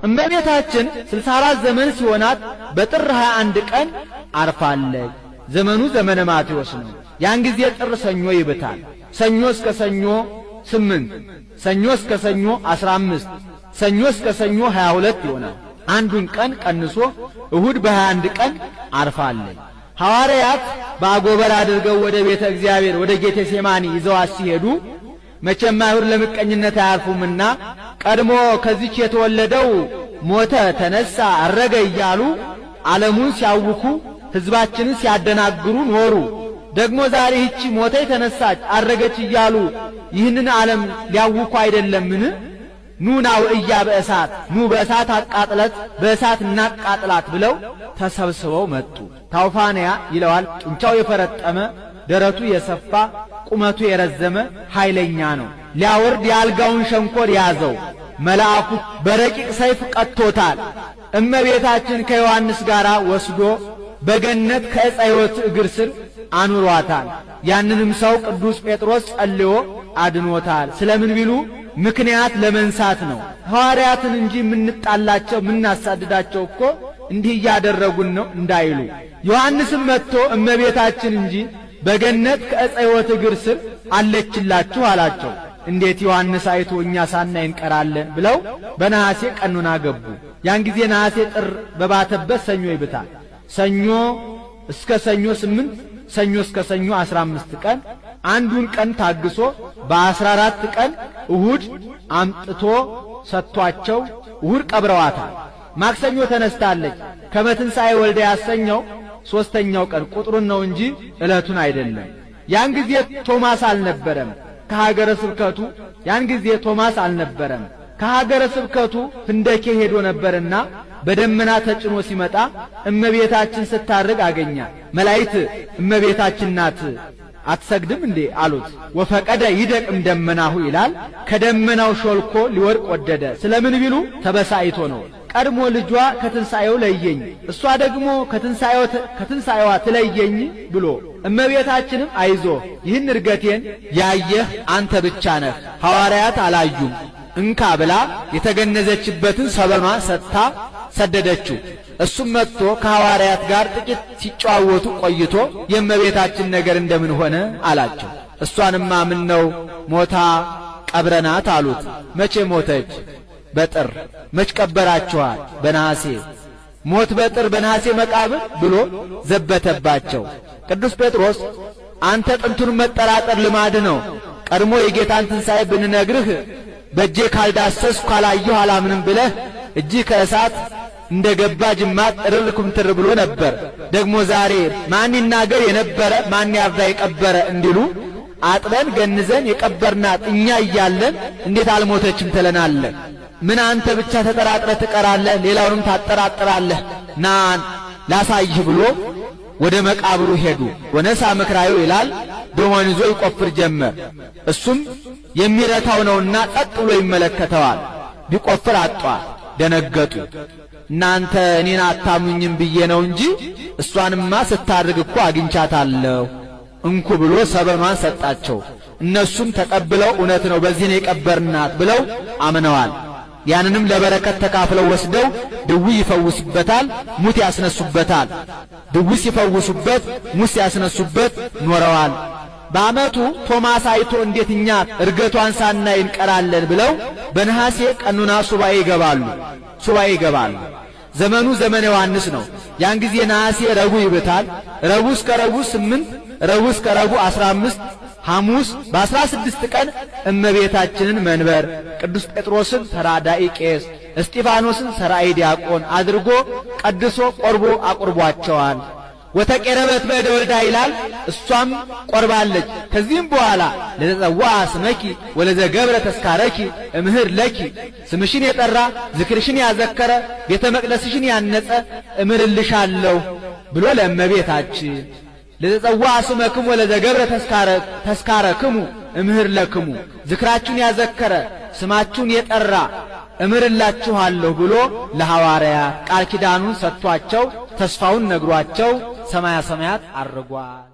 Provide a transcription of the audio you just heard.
እመቤታችን 64 ዘመን ሲሆናት በጥር 21 ቀን አርፋለች። ዘመኑ ዘመነ ማቴዎስ ነው። ያን ጊዜ ጥር ሰኞ ይብታል። ሰኞ እስከ ሰኞ 8፣ ሰኞ እስከ ሰኞ 15፣ ሰኞ እስከ ሰኞ 22 ይሆናል። አንዱን ቀን ቀንሶ እሁድ በ21 ቀን አርፋለች። ሐዋርያት በአጎበር አድርገው ወደ ቤተ እግዚአብሔር ወደ ጌቴሴማኒ ይዘዋት ሲሄዱ መቼም አይሁድ ለምቀኝነት አያርፉምና ቀድሞ ከዚች የተወለደው ሞተ፣ ተነሳ፣ አረገ እያሉ ዓለሙን ሲያውኩ ሕዝባችንን ሲያደናግሩ ኖሩ። ደግሞ ዛሬ ይህች ሞተች፣ ተነሳች፣ አረገች እያሉ ይህንን ዓለም ሊያውኩ አይደለምን? ኑ ናውእያ በእሳት ኑ በእሳት አቃጥለት በእሳት እናቃጥላት ብለው ተሰብስበው መጡ። ታውፋንያ ይለዋል። ጡንቻው የፈረጠመ ደረቱ የሰፋ ቁመቱ የረዘመ ኃይለኛ ነው። ሊያወርድ የአልጋውን ሸንኮር ያዘው። መልአኩ በረቂቅ ሰይፍ ቀጥቶታል። እመቤታችን ከዮሐንስ ጋር ወስዶ በገነት ከዕፀ ሕይወት እግር ስር አኑሯታል። ያንንም ሰው ቅዱስ ጴጥሮስ ጸልዮ አድኖታል። ስለምን ቢሉ ምክንያት ለመንሳት ነው። ሐዋርያትን እንጂ የምንጣላቸው የምናሳድዳቸው እኮ እንዲህ እያደረጉን ነው እንዳይሉ። ዮሐንስም መጥቶ እመቤታችን እንጂ በገነት ከዕፀ ሕይወት እግር ስር አለችላችሁ አላቸው። እንዴት ዮሐንስ አይቶ እኛ ሳናይ እንቀራለን ብለው በነሐሴ ቀኑና ገቡ። ያን ጊዜ ነሐሴ ጥር በባተበት ሰኞ ይብታል። ሰኞ እስከ ሰኞ 8፣ ሰኞ እስከ ሰኞ 15 ቀን አንዱን ቀን ታግሶ በ14 ቀን እሁድ አምጥቶ ሰጥቷቸው እሁድ ቀብረዋታል። ማክሰኞ ተነስታለች። ከመትንሣኤ ወልደ ያሰኘው 3ኛው ቀን ቁጥሩን ነው እንጂ ዕለቱን አይደለም። ያን ጊዜ ቶማስ አልነበረም ከሀገረ ስብከቱ። ያን ጊዜ ቶማስ አልነበረም ከሀገረ ስብከቱ ፍንደኬ ሄዶ ነበርና በደመና ተጭኖ ሲመጣ እመቤታችን ስታርግ አገኛት። መላእክት እመቤታችን ናት አትሰግድም እንዴ አሉት። ወፈቀደ ይደቅም ደመናሁ ይላል። ከደመናው ሾልኮ ሊወድቅ ወደደ። ስለምን ቢሉ ተበሳይቶ ነው። ቀድሞ ልጇ ከትንሣኤው ለየኝ፣ እሷ ደግሞ ከትንሣኤዋ ትለየኝ ብሎ እመቤታችንም አይዞ ይህን እርገቴን ያየህ አንተ ብቻ ነህ፣ ሐዋርያት አላዩም እንካ ብላ የተገነዘችበትን ሰበኗን ሰጥታ ሰደደችው። እሱም መጥቶ ከሐዋርያት ጋር ጥቂት ሲጨዋወቱ ቆይቶ የእመቤታችን ነገር እንደምን ሆነ አላቸው። እሷንማ ምን ነው ሞታ ቀብረናት አሉት። መቼ ሞተች? በጥር። መች ቀበራችኋት? በነሐሴ። ሞት በጥር በነሐሴ መቃብር ብሎ ዘበተባቸው። ቅዱስ ጴጥሮስ አንተ ጥንቱን መጠራጠር ልማድ ነው። ቀድሞ የጌታን ትንሣኤ ብንነግርህ በእጄ ካልዳሰስኩ ካላየሁ አላምንም ብለህ እጅህ ከእሳት እንደ ገባ ጅማት እርር ኩምትር ብሎ ነበር። ደግሞ ዛሬ ማን ይናገር የነበረ ማን ያርዳ የቀበረ እንዲሉ አጥበን ገንዘን የቀበርናት እኛ እያለን እንዴት አልሞተችም ትለናለህ? ምን አንተ ብቻ ተጠራጥረህ ትቀራለህ? ሌላውንም ታጠራጥራለህ? ና ላሳይህ ብሎ ወደ መቃብሩ ሄዱ። ወነሳ ምክራዩ ይላል። ደሆን ይዞ ይቆፍር ጀመር። እሱም የሚረታው ነውና ጸጥ ብሎ ይመለከተዋል። ቢቆፍር አጧል። ደነገጡ። እናንተ እኔን አታምኑኝም ብዬ ነው እንጂ እሷንማ ስታርግ እኮ አግኝቻታለሁ እንኩ ብሎ ሰበኗን ሰጣቸው። እነሱም ተቀብለው እውነት ነው በዚህ ነው የቀበርናት ብለው አምነዋል። ያንንም ለበረከት ተካፍለው ወስደው ድውይ ይፈውሱበታል፣ ሙት ያስነሱበታል። ድውይ ሲፈውሱበት ሙት ያስነሱበት ኖረዋል። በዓመቱ ቶማስ አይቶ እንዴት እኛ እርገቷን ሳናይ እንቀራለን ብለው በነሐሴ ቀኑና ሱባኤ ይገባሉ። ዘመኑ ዘመነ ዮሐንስ ነው። ያን ጊዜ ነሐሴ ረቡዕ ይብታል። ረቡዕ እስከ ረቡዕ 8፣ ረቡዕ እስከ ረቡዕ 15፣ ሐሙስ በ16 ቀን እመቤታችንን መንበር ቅዱስ ጴጥሮስን ተራዳኢ ቄስ እስጢፋኖስን ሰራይ ዲያቆን አድርጎ ቀድሶ ቆርቦ አቁርቧቸዋል። ወተቀረበት በእደ ወልዳ ይላል። እሷም ቆርባለች። ከዚህም በኋላ ለዘጸዋ ስመኪ ወለዘገብረ ተስካረኪ እምህር ለኪ ስምሽን የጠራ ዝክርሽን ያዘከረ ቤተ መቅደስሽን ያነጸ እምርልሻለሁ ብሎ ለእመቤታችን ለዘጸዋ ስመክሙ ወለዘገብረ ተስካረክሙ እምህር ለክሙ ዝክራችሁን ያዘከረ ስማችሁን የጠራ እምርላችኋለሁ ብሎ ለሐዋርያ ቃል ኪዳኑን ሰጥቷቸው ተስፋውን ነግሯቸው ሰማያ ሰማያት አርጓል።